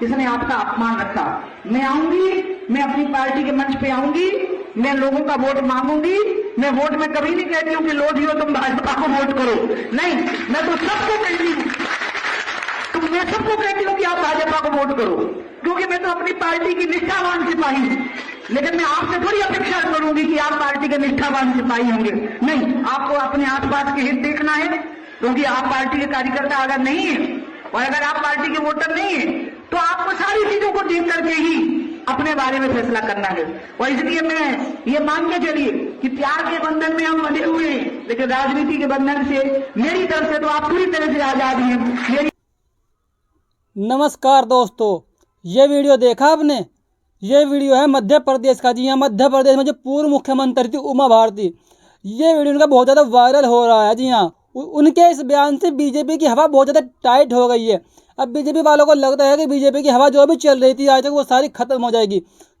इसने आपका अपमान रखा। मैं आऊंगी, मैं अपनी पार्टी के मंच पे आऊंगी, मैं लोगों का वोट मांगूंगी। मैं वोट में कभी नहीं कहती हूं कि लोधियो तुम भाजपा को वोट करो, नहीं, मैं तो सबको कहती हूं, तो मैं सबको कहती हूं कि आप भाजपा को वोट करो, क्योंकि मैं तो अपनी पार्टी की निष्ठावान सिपाही हूं। लेकिन मैं आपसे थोड़ी अपेक्षा करूंगी कि आप पार्टी के निष्ठावान सिपाही होंगे, नहीं, आपको अपने आसपास के हित देखना है, क्योंकि आप पार्टी के कार्यकर्ता अगर नहीं है और अगर आप पार्टी के वोटर नहीं है तो आपको सारी चीजों को देख करके ही अपने बारे में फैसला करना है। और इसलिए मैं ये मान के चलिए कि प्यार के बंधन में हम बंधे हुए हैं, लेकिन राजनीति के बंधन से मेरी तरफ से तो आप पूरी तरह से आजाद हैं। नमस्कार दोस्तों, ये वीडियो देखा आपने? ये वीडियो है मध्य प्रदेश का। जी हाँ, मध्य प्रदेश में जो पूर्व मुख्यमंत्री थी उमा भारती, ये वीडियो उनका बहुत ज़्यादा वायरल हो रहा है। जी हाँ, उनके इस बयान से बीजेपी की हवा बहुत ज़्यादा टाइट हो गई है। अब बीजेपी वालों को लगता है कि बीजेपी की हवा जो भी चल रही थी आज तक वो सारी खत्म हो जाएगी,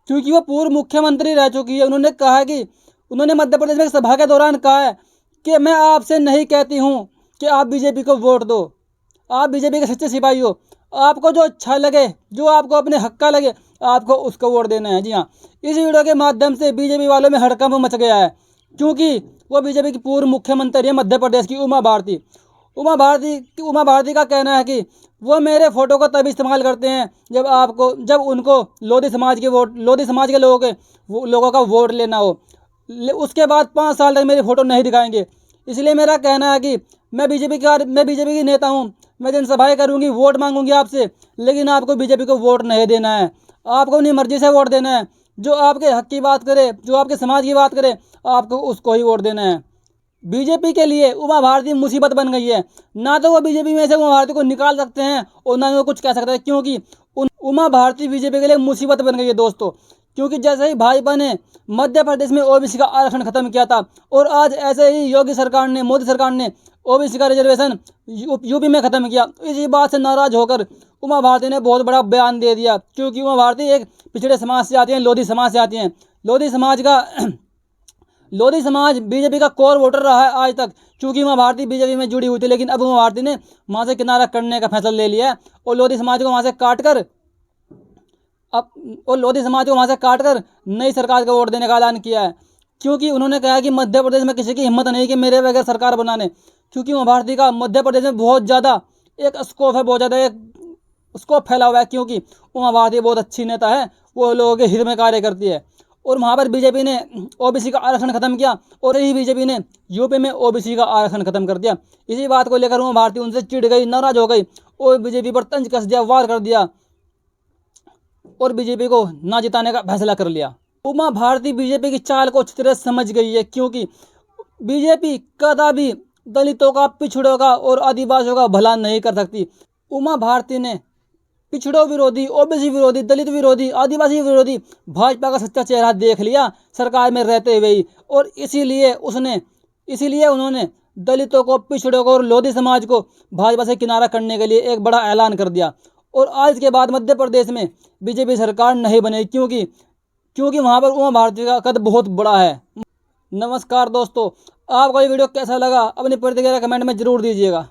क्योंकि वो पूर्व मुख्यमंत्री रह चुकी है। उन्होंने कहा है कि उन्होंने मध्य प्रदेश में एक सभा के दौरान कहा है कि मैं आपसे नहीं कहती हूँ कि आप बीजेपी को वोट दो, आप बीजेपी के सच्चे सिपाही हो, आपको जो अच्छा लगे, जो आपको अपने हक का लगे, आपको उसको वोट देना है। जी हाँ, इस वीडियो के माध्यम से बीजेपी वालों में हड़कंप मच गया है, क्योंकि वो बीजेपी की पूर्व मुख्यमंत्री है मध्य प्रदेश की उमा भारती। उमा भारती का कहना है कि वो मेरे फोटो को तभी इस्तेमाल करते हैं जब उनको लोधी समाज के लोगों का वोट लेना हो। उसके बाद 5 साल तक मेरी फोटो नहीं दिखाएंगे। इसलिए मेरा कहना है कि मैं बीजेपी की नेता हूँ, मैं जनसभाएं करूँगी, वोट मांगूंगी आपसे, लेकिन आपको बीजेपी को वोट नहीं देना है, आपको अपनी मर्जी से वोट देना है। जो आपके हक की बात करे, जो आपके समाज की बात करे, आपको उसको ही वोट देना है। बीजेपी के लिए उमा भारती मुसीबत बन गई है। ना तो वो बीजेपी में से उमा भारती को निकाल सकते हैं और ना ही वो कुछ कह सकते हैं, क्योंकि उमा भारती बीजेपी के लिए मुसीबत बन गई है दोस्तों। क्योंकि जैसे ही भाजपा ने मध्य प्रदेश में ओबीसी का आरक्षण खत्म किया था, और आज ऐसे ही मोदी सरकार ने ओबीसी का रिजर्वेशन यूपी में खत्म किया, इसी बात से नाराज होकर उमा भारती ने बहुत बड़ा बयान दे दिया। क्योंकि उमा भारती एक पिछड़े समाज से आती हैं, लोधी समाज से आती हैं। लोधी समाज बीजेपी का कोर वोटर रहा है आज तक, क्योंकि उमा भारती बीजेपी में जुड़ी हुई थी। लेकिन अब उमा भारती ने वहाँ से किनारा करने का फैसला ले लिया है और लोधी समाज को वहाँ से काट कर नई सरकार को वोट देने का ऐलान किया है। क्योंकि उन्होंने कहा कि मध्य प्रदेश में किसी की हिम्मत नहीं कि मेरे बगैर सरकार बनाने, क्योंकि उमा भारती का मध्य प्रदेश में बहुत ज़्यादा एक स्कोप है, बहुत ज़्यादा एक स्कोप फैला हुआ है। क्योंकि उमा भारती बहुत अच्छी नेता है, वो लोगों के हित में कार्य करती है। और वहाँ पर बीजेपी ने ओबीसी का आरक्षण खत्म किया, और यही बीजेपी ने यूपी में ओबीसी का आरक्षण खत्म कर दिया। इसी बात को लेकर उमा भारती उनसे चिढ़ गई, नाराज हो गई और बीजेपी पर तंज कस दिया, वार कर दिया और बीजेपी को ना जिताने का फैसला कर लिया। उमा भारती बीजेपी की चाल को अच्छी तरह समझ गई है, क्योंकि बीजेपी कदापि दलितों का, पिछड़ों का और आदिवासियों का भला नहीं कर सकती। उमा भारती ने पिछड़ों विरोधी, ओबीसी विरोधी, दलित विरोधी, आदिवासी विरोधी भाजपा का सच्चा चेहरा देख लिया सरकार में रहते हुए ही, और इसीलिए उन्होंने दलितों को, पिछड़ों को और लोधी समाज को भाजपा से किनारा करने के लिए एक बड़ा ऐलान कर दिया। और आज के बाद मध्य प्रदेश में बीजेपी सरकार नहीं बनेगी, क्योंकि वहाँ पर उमा भारती का कद बहुत बड़ा है। नमस्कार दोस्तों, आपको ये वीडियो कैसा लगा? अपनी प्रतिक्रिया कमेंट में जरूर दीजिएगा।